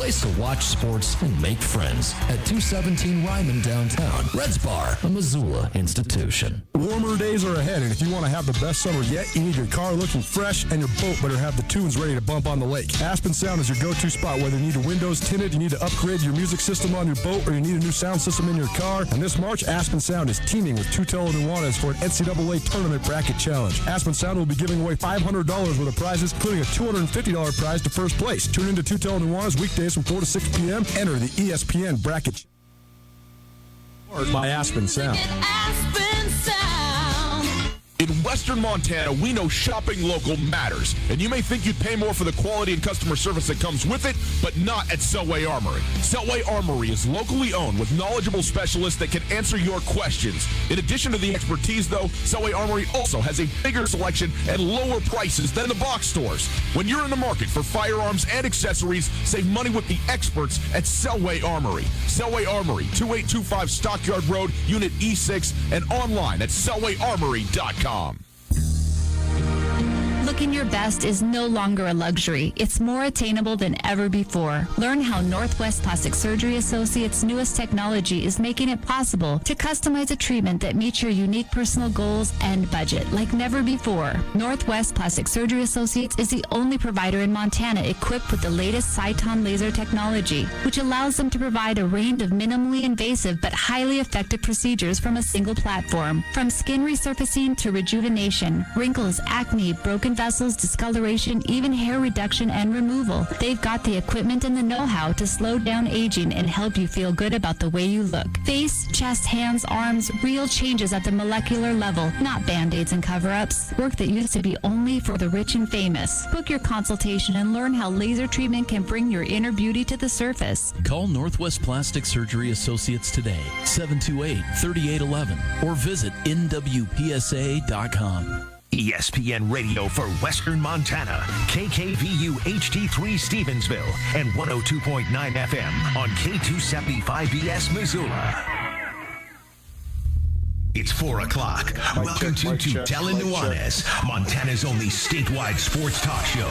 place to watch sports and make friends at 217 Ryman downtown. Red's Bar, a Missoula institution. Warmer days are ahead, and if you want to have the best summer yet, you need your car looking fresh and your boat better have the tunes ready to bump on the lake. Aspen Sound is your go-to spot, whether you need a windows tinted, you need to upgrade your music system on your boat, or you need a new sound system in your car. And this March, Aspen Sound is teaming with Tootell and Nuanez for an NCAA Tournament Bracket Challenge. Aspen Sound will be giving away $500 worth of prizes, including a $250 prize to first place. Tune in to Tootell and Nuanez weekdays from 4 to 6 p.m. Enter the ESPN Bracket by Aspen Sound. In Western Montana, we know shopping local matters, and you may think you'd pay more for the quality and customer service that comes with it, but not at Selway Armory. Selway Armory is locally owned with knowledgeable specialists that can answer your questions. In addition to the expertise, though, Selway Armory also has a bigger selection and lower prices than the box stores. When you're in the market for firearms and accessories, save money with the experts at Selway Armory. Selway Armory, 2825 Stockyard Road, Unit E6, and online at selwayarmory.com. Looking your best is no longer a luxury. It's more attainable than ever before. Learn how Northwest Plastic Surgery Associates' newest technology is making it possible to customize a treatment that meets your unique personal goals and budget like never before. Northwest Plastic Surgery Associates is the only provider in Montana equipped with the latest Cyton laser technology, which allows them to provide a range of minimally invasive but highly effective procedures from a single platform. From skin resurfacing to rejuvenation, wrinkles, acne, broken vessels, discoloration, even hair reduction and removal. They've got the equipment and the know-how to slow down aging and help you feel good about the way you look. Face, chest, hands, arms, real changes at the molecular level, not Band-Aids and cover-ups. Work that used to be only for the rich and famous. Book your consultation and learn how laser treatment can bring your inner beauty to the surface. Call Northwest Plastic Surgery Associates today, 728-3811, or visit nwpsa.com. ESPN Radio for Western Montana, KKVU HD3 Stevensville, and 102.9 FM on K275BS Missoula. It's 4 o'clock. Welcome to Tootell and Nuanez, Montana's only statewide sports talk show.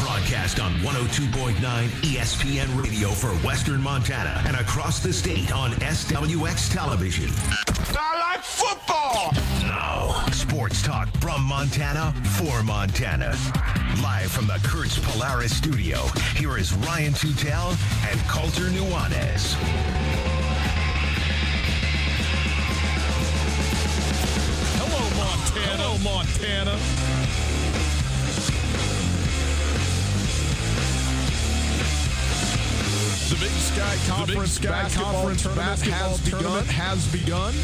Broadcast on 102.9 ESPN Radio for Western Montana and across the state on SWX Television. I like football! Now, sports talk from Montana for Montana. Live from the Kurtz Polaris studio, here is Ryan Tootell and Coulter Nuanez. Hello, Montana. The Big Sky Conference basketball tournament has begun.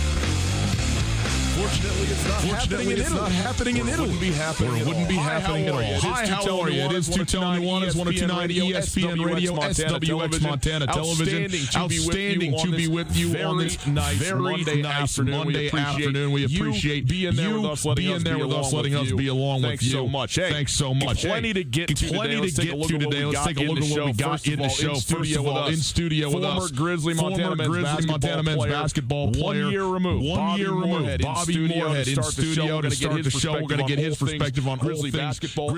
Fortunately, it's not happening in Italy. It wouldn't be happening at all. Hi, how are you? It is Tootell and Nuanez, 102.9 ESPN Radio, SWX Montana Television. Outstanding to be with you on this very nice Monday afternoon. We appreciate you being there with us, letting us be along with you. Thanks so much. Plenty to get to today. Let's take a look at what we got in the show. First of all, in studio with us, former Grizzly Montana men's basketball player. 1 year removed. Bobby Moorhead in studio to start the show. We're going to get his perspective on Grizzly basketball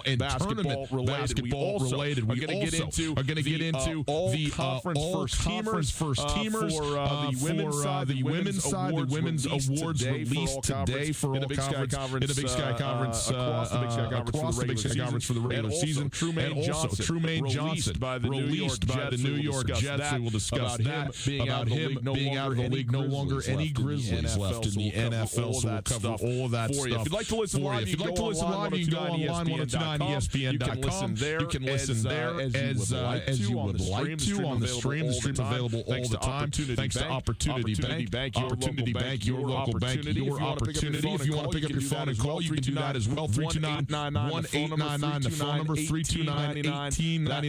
and tournament basketball related. We're going to get into the all-conference first-teamers for the women's side. The women's awards released today for all conference in the Big Sky Conference across the Big Sky Conference for the regular season. Trumaine Johnson released by the New York Jets. We will discuss that about him being out of the league, no longer any Grizzlies left in the NFL, so we'll cover all of that stuff. If you'd like to listen live, you can go online 102.9ESPN.com. You can listen there as you would like to on the stream. The stream's available all the time. Thanks to Opportunity Bank. Opportunity Bank, your local bank, your opportunity. If you want to pick up your phone and call, you can do that as well. 329-1899, the phone number, 329-1899. That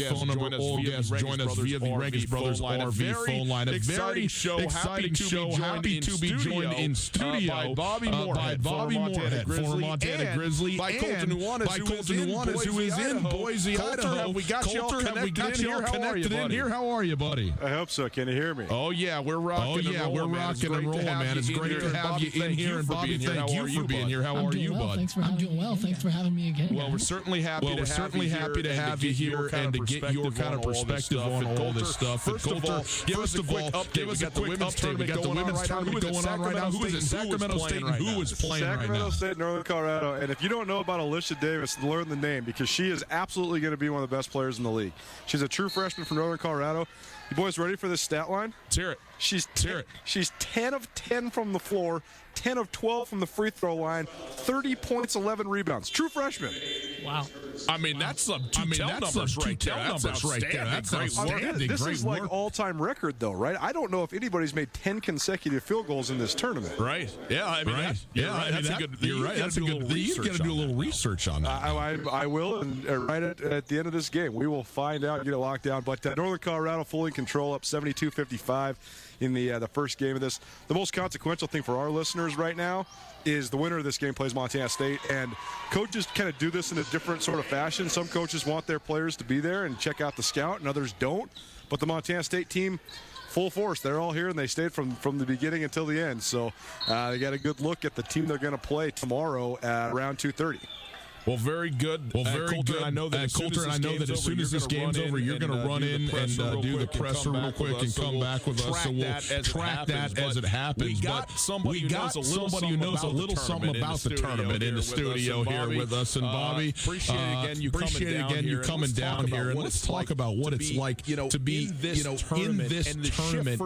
phone number, all guests join us via the Regis Brothers RV phone line. A very exciting show. Happy to be in studio by Bobby Moorhead, former Montana Grizzly, by Colton Nuanez, who is in Boise, Idaho. Have we got you all connected in here? How are you, buddy? I hope so. Can you hear me? Oh, yeah, we're rocking and rolling, man. It's great to have you in here. And Bobby, thank you for being here. How are you, bud? I'm doing well. Thanks for having me again. Well, we're certainly happy to have you here and to get your kind of perspective on all this stuff. First of all, give us a quick update. We got the women's tournament going on right now. Who is it? Sacramento State. Who is playing right now? Sacramento State, Northern Colorado. And if you don't know about Alicia Davis, learn the name because she is absolutely going to be one of the best players in the league. She's a true freshman from Northern Colorado. You boys ready for this stat line? Let's hear it. She's 10 of 10 from the floor, 10 of 12 from the free throw line, 30 points, 11 rebounds. True freshman. Wow. I mean, that's some Tootell numbers right there. That's outstanding. That's outstanding. This is like all-time record, though, right? I don't know if anybody's made 10 consecutive field goals in this tournament. Right. Yeah, I mean, that's a good thing. You're right. That's a good thing. You've got to do a little research on that. I will, and right at the end of this game, we will find out, get it locked down. But Northern Colorado fully in control, up 72-55 in the first game of this. The most consequential thing for our listeners right now is the winner of this game plays Montana State, and coaches kind of do this in a different sort of fashion. Some coaches want their players to be there and check out the scout, and others don't. But the Montana State team, full force. They're all here, and they stayed from the beginning until the end. So they got a good look at the team they're going to play tomorrow at around 2:30. Well, very good. Colter, I know that as soon as this game's over, you're going to run in and do the presser real quick and come back with us. So we'll track that as it happens. We got somebody who knows a little something about the tournament in the studio here with us. And Bobby, appreciate again you coming down here. And let's talk about what it's like to be in this tournament.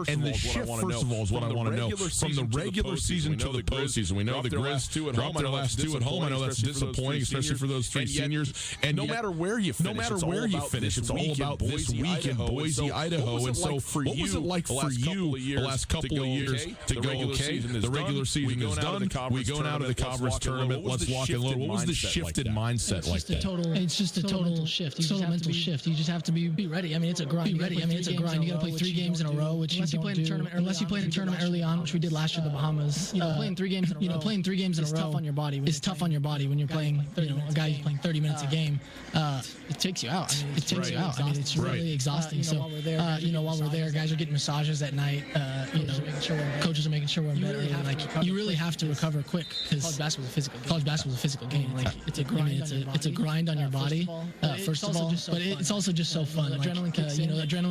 And the shift, first of all, is what I want to know. From the regular season to the postseason, we know the Grizz dropped their last two at home. I know that's disappointing, especially for those three seniors. And no matter where you finish, it's all about this week in Boise, Idaho. And so, what was it like for you the last couple of years to go, okay, the regular season is done, we go now to the conference tournament, let's lock and load. What was the shifted mindset like that? It's just a total shift. It's a total mental shift. You just have to be ready. I mean, it's a grind. You got to play 3 games in a row, which unless you play in the tournament, early on, which we did last year in the Bahamas. Playing 3 games in a row. Playing 3 games in a row. It's tough on your body. It's tough on your body when you're playing. A guy who's playing 30 minutes a game. It takes you out. I mean, it's really exhausting. So while we're there, guys are getting massages at night. Coaches are making sure we're in bed early. Like you really have to recover quick because college basketball is a physical game. Like it's a grind. It's a grind on your body. First of all, but it's also just so fun. Adrenaline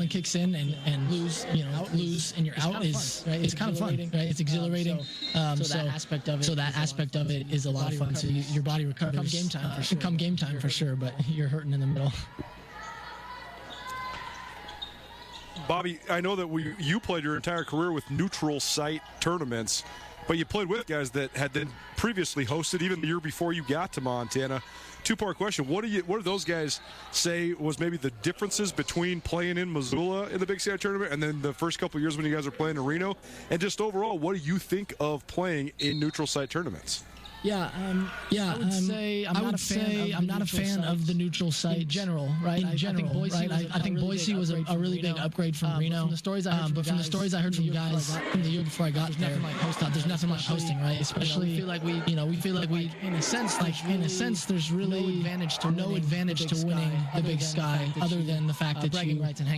kicks in and lose and you're out is it's kind of fun. Right? It's exhilarating. So that aspect of it is a lot of fun. So your body recovers. Come game time for sure, but you're hurting in the middle. Bobby, I know that you played your entire career with neutral site tournaments, but you played with guys that had been previously hosted even the year before you got to Montana. 2-part question. What do those guys say was maybe the differences between playing in Missoula in the Big Sky tournament and then the first couple of years when you guys are playing in Reno? And just overall, what do you think of playing in neutral site tournaments? I would say I'm not a fan of the neutral site in general, right? I think Boise was a really big upgrade from Reno. From the stories I heard from guys from the year before I got there, there's nothing like hosting, right? Especially we feel like we in a sense there's really no advantage to winning the Big Sky other than the fact that bragging rights and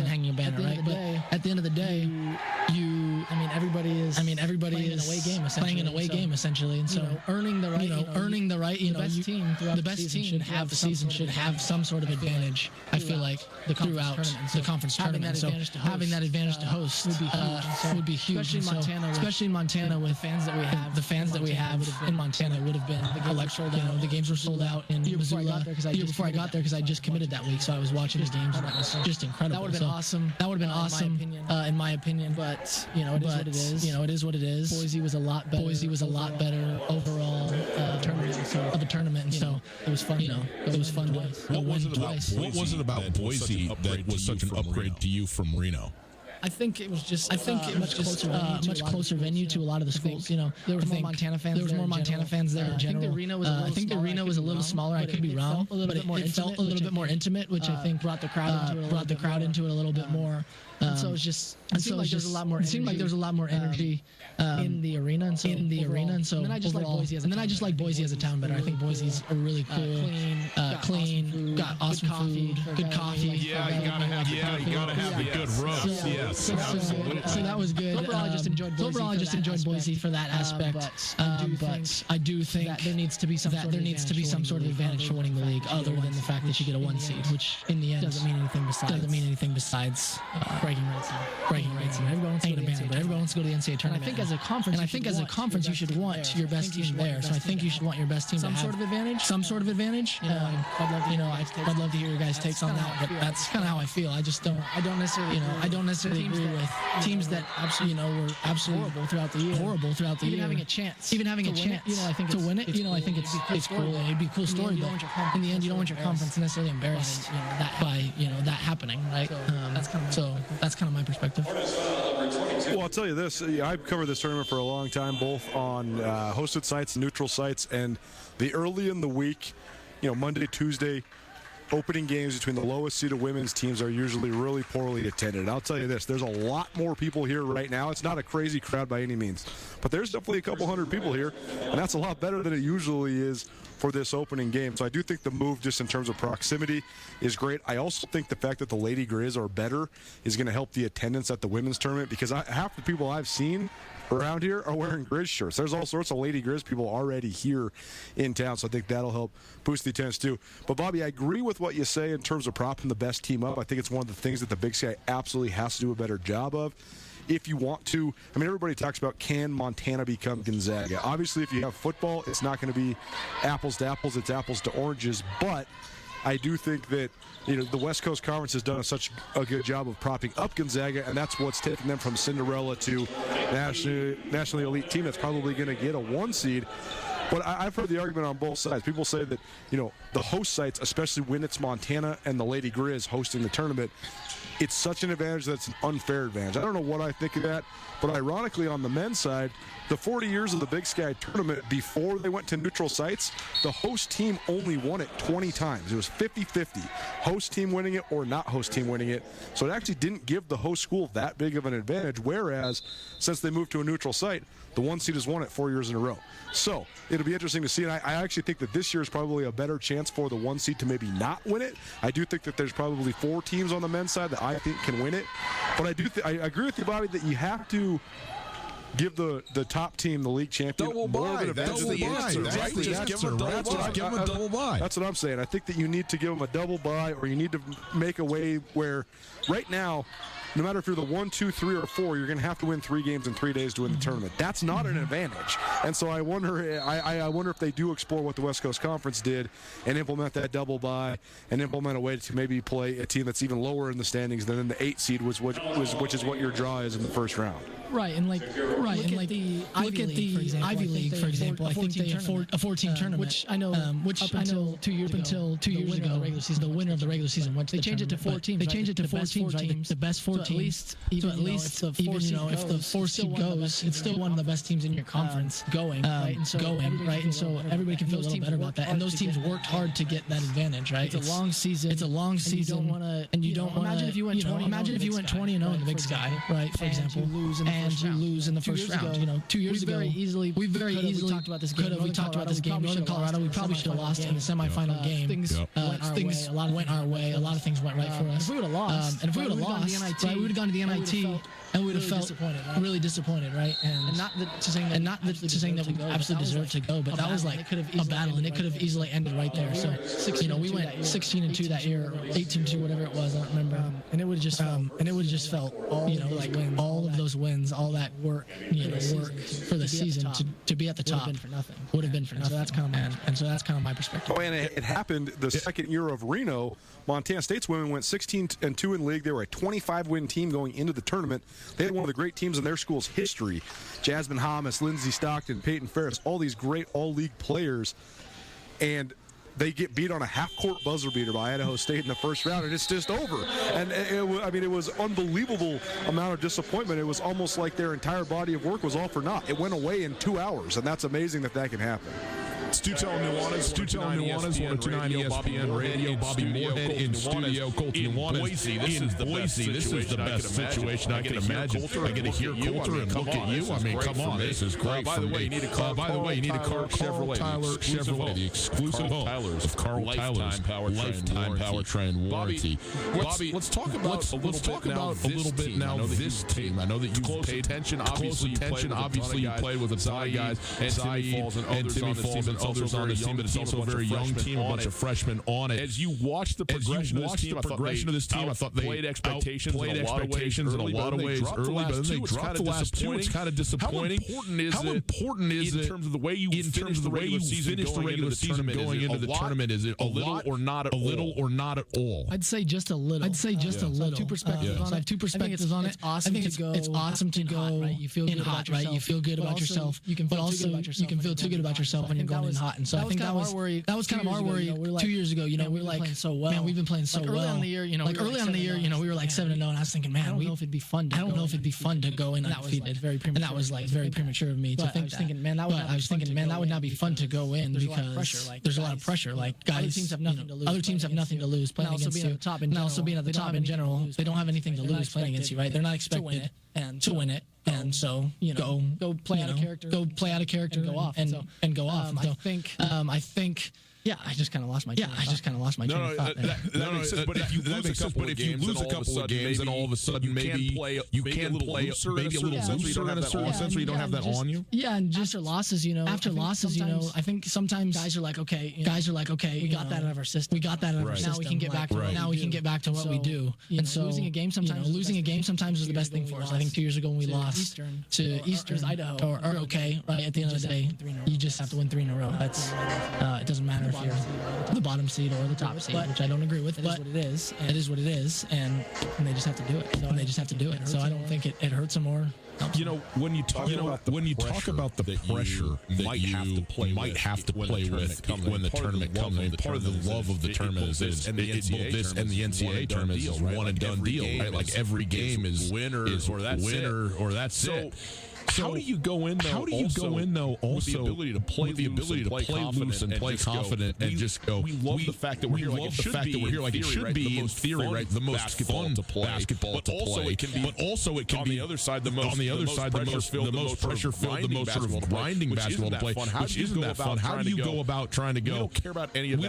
hanging a banner, right? But at the end of the day, everybody is playing an away game essentially, and so earning the right. The best team should have some sort of advantage. I feel like throughout the conference tournament. So having that advantage to host would be huge. Especially in Montana with the fans that we have in Montana would have been electric. The games were sold out in Missoula the year before I got there because I just committed that week, so I was watching the games and that was just incredible. That would have been awesome in my opinion. But it is what it is. Boise was a lot better overall of the tournament, and so it was fun. It was fun. What was it about Boise that was such an upgrade to you from Reno? I think it was just a much closer venue to a lot of the schools. There were more Montana fans there in general. I think the arena was a little smaller. I could be wrong, but it felt a little bit more intimate, which I think brought the crowd into it a little bit more. So it's just, it seemed like there's a lot more energy in the arena. And so and then I just like Boise as a town better. I think Boise's a really cool, clean, got awesome food, good coffee. Yeah, you gotta have the good roast. Yes, absolutely. So that was good. Overall, I just enjoyed Boise for that aspect. But I do think that there needs to be some sort of advantage for winning the league, other than the fact that you get a 1 seed, which in the end doesn't mean anything besides breaking rates. And everyone wants to go to the NCAA tournament. And I think as a conference, you should want your best team there. So I think you should want your best team to have some sort of advantage. I'd love to hear your guys' takes on that, but that's kind of how I feel. I don't necessarily agree with teams that were absolutely horrible throughout the year. Even having a chance to win it. I think it's cool. It'd be a cool story, but in the end, you don't want your conference necessarily embarrassed by that happening, right? So that's kind of my perspective. Well, I'll tell you this. I've covered this tournament for a long time, both on hosted sites, neutral sites, and the early in the week, Monday, Tuesday, opening games between the lowest seeded women's teams are usually really poorly attended. And I'll tell you this, there's a lot more people here right now. It's not a crazy crowd by any means, but there's definitely a couple hundred people here, and that's a lot better than it usually is for this opening game. So I do think the move, just in terms of proximity, is great. I also think the fact that the Lady Grizz are better is going to help the attendance at the women's tournament, because half the people I've seen around here are wearing Grizz shirts. There's all sorts of Lady Grizz people already here in town, so I think that'll help boost the attendance too. But Bobby, I agree with what you say in terms of propping the best team up. I think it's one of the things that the Big Sky absolutely has to do a better job of. If you want to, everybody talks about, can Montana become Gonzaga? Obviously, if you have football, it's not going to be apples to apples, it's apples to oranges. But I do think that the West Coast Conference has done such a good job of propping up Gonzaga, and that's what's taken them from Cinderella to nationally elite team that's probably going to get a 1 seed. But I've heard the argument on both sides. People say that, the host sites, especially when it's Montana and the Lady Grizz hosting the tournament, it's such an advantage that's an unfair advantage. I don't know what I think of that, but ironically on the men's side, the 40 years of the Big Sky tournament, before they went to neutral sites, the host team only won it 20 times. It was 50-50, host team winning it or not host team winning it. So it actually didn't give the host school that big of an advantage, whereas since they moved to a neutral site, the 1 seed has won it 4 years in a row. So it'll be interesting to see, and I actually think that this year is probably a better chance for the 1 seed to maybe not win it. I do think that there's probably 4 teams on the men's side that I think can win it. But I agree with you, Bobby, that you have to give the top team, the league champion, double bye. That's the answer, right? Just give them a double bye. That's what I'm saying. I think that you need to give them a double bye, or you need to make a way where right now, no matter if you're the 1, 2, 3, or 4, you're going to have to win 3 games in 3 days to win the tournament. That's not an advantage. And so I wonder if they do explore what the West Coast Conference did and implement that double bye and implement a way to maybe play a team that's even lower in the standings than in the 8 seed, which is what your draw is in the first round. Right, and look at the Ivy League, for example. I think they have a 14 tournament, which I know, until 2 years ago, the winner of the regular season went to the tournament. They changed it to 4 teams, right? The best 4 teams. If the 4 seed goes, it's still one of the best teams in your conference going, right? And so everybody can feel a little better about that. And those teams worked hard to get that advantage, right? It's a long season. And you don't want to. Imagine if you went 20-0 in the Big Sky, right? For example, and you lose in the first round. 2 years ago, we very easily talked about this game. Northern Colorado, we probably should have lost in the semifinal game. Things went our way. A lot of things went right for us. If we would have lost, we would have gone to the NIT. And we would have felt really disappointed, right? And not to saying that we absolutely deserved to go, but that was like a battle, and it could have easily ended right there. So, we went 16-2 that year, or 18-2, whatever it was. I don't remember. And it would have just felt, all of those wins, all that work, work for the season to be at the top would have been for nothing. So that's kind of my perspective. Oh, and it happened the second year of Reno. Montana State's women went 16-2 in league. They were a 25-win team going into the tournament. They had one of the great teams in their school's history. Jasmine Hamas, Lindsey Stockton, Peyton Ferris, all these great all-league players. And they get beat on a half-court buzzer beater by Idaho State in the first round, and it's just over. And it was unbelievable amount of disappointment. It was almost like their entire body of work was all for naught. It went away in 2 hours, and that's amazing that can happen. It's Tootell Nuanez, 102.9 ESPN Radio. Bobby Moorhead in studio. Colton Nuanez in Boise. This is the best situation I can imagine. I get to hear Coulter and look at you. I mean, come on, this is great. By the way, you need a car. Chevrolet, Tyler Chevrolet, the exclusive home of Carl Tyler's lifetime powertrain warranty. Bobby, let's talk about a little bit now this team. I know that you've paid attention. Obviously, you played with a ton of guys, and Timmy Falls and others on the team, but it's also a very young team, a bunch of freshmen on it. As you watch the progression of this team, I thought they played expectations in a lot of ways early, but then they dropped the last two. It's kind of disappointing. How important is it in terms of the way you finish the regular season going into the tournament? Is it a little or not at all? I'd say just a little. Two perspectives on it. I have two perspectives on it. I think it's awesome to go in hot, right? You feel good about yourself, but also you can feel too good about yourself when you're going in hot. And so I think that was kind of our worry 2 years ago. You know, we were like, man, we've been playing so well. Early on in the year, we were like 7-0, and I was thinking, man, I don't know if it'd be fun to go in undefeated. And that was like very premature of me to think that. I was thinking, man, that would not be fun to go in because there's a lot of pressure. Like guys, other teams have nothing to lose playing against you, and also being at the top in general, they don't have anything to lose playing against you, right? They're not expected to win it. And so, go play out of character, and go off, and go off. I think. Yeah, I just kind of lost my train of thought. That makes sense. But if you lose a couple of games, then all of a sudden maybe you can play maybe a little looser in a certain sense where you don't have that on you. Yeah, and just after losses, I think sometimes guys are like, okay, we got that out of our system. Now we can get back to what we do. And so losing a game sometimes is the best thing for us. I think 2 years ago when we lost to Eastern, Idaho, or okay, right at the end of the day, you just have to win 3 in a row. That's it doesn't matter if you're the bottom seed or the top seed, which I don't agree with, but it is what it is, and they just have to do it. So I don't think it hurts them more. When you talk about the pressure that you might have to play with when the tournament comes, I mean, part of the love of the tournament is both this and the NCAA tournament is one and done deal, right? Like every game is winner or that's it. So how do you go in though? Also, with the ability to play loose and play confident and just go. We love the fact that we're here like it should be in theory, right? The most fun to play basketball to play. But also it can be on the other side the most pressure filled, the most sort of grinding basketball to play. Which isn't that fun? How do you go about trying to go? We don't care about any of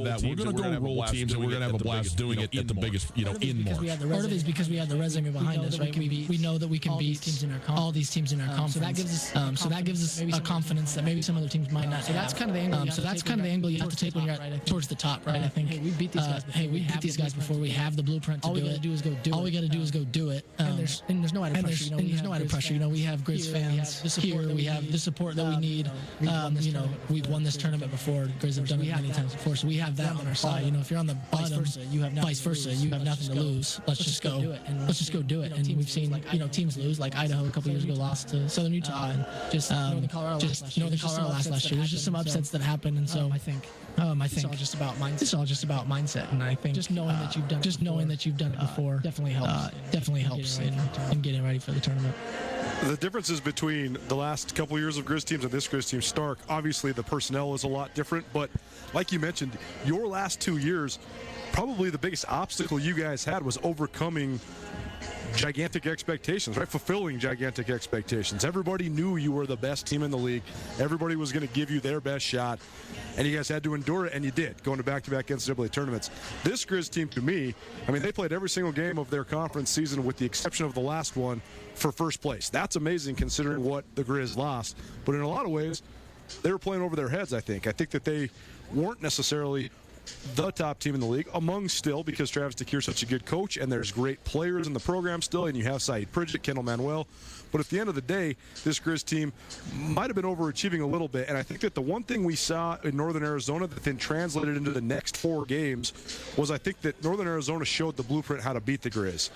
that. We're going to go roll teams and we're going to have a blast doing it at the biggest, in March. Part of it is because we have the resume behind us, right? We know that we can beat all these teams in our conference. So that gives us a confidence that maybe some other teams might not. So that's kind of the angle. You have to take when you're towards the top, right? I think. Hey, we beat these guys before. We have the blueprint to do it. All we got to do is go do it. And there's no added pressure. There's no added pressure. We have Grizz fans here. We have the support that we need. We've won this tournament before. Grizz have done it many times before. So we have that on our side. If you're on the bottom, vice versa, you have nothing to lose. Let's just go do it. And we've seen teams lose, like Idaho a couple years ago lost to Southern Utah, and Northern Colorado last year. There's just some upsets that happen, and so I think it's all just about mindset. And I think just knowing that you've done it before definitely helps in getting ready for the tournament. The differences between the last couple of years of Grizz teams and this Grizz team stark. Obviously, the personnel is a lot different, but like you mentioned, your last 2 years, probably the biggest obstacle you guys had was overcoming gigantic expectations, right? Fulfilling gigantic expectations. Everybody knew you were the best team in the league. Everybody was going to give you their best shot, and you guys had to endure it, and you did, going to back-to-back NCAA tournaments. This Grizz team, to me, they played every single game of their conference season with the exception of the last one for first place. That's amazing considering what the Grizz lost, but in a lot of ways, they were playing over their heads, I think. I think that they weren't necessarily the top team in the league, among still, because Travis DeCuire is such a good coach, and there's great players in the program still, and you have Saeed Pridgett, Kendall Manuel. But at the end of the day, this Grizz team might have been overachieving a little bit, and I think that the one thing we saw in Northern Arizona that then translated into the next 4 games was I think that Northern Arizona showed the blueprint how to beat the Grizz.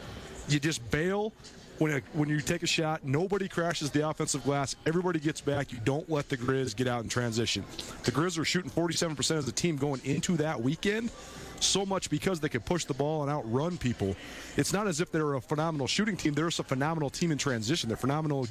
You just bail. When you take a shot, nobody crashes the offensive glass. Everybody gets back. You don't let the Grizz get out in transition. The Grizz were shooting 47% as a team going into that weekend, so much because they could push the ball and outrun people. It's not as if they're a phenomenal shooting team. They're just a phenomenal team in transition. They're phenomenal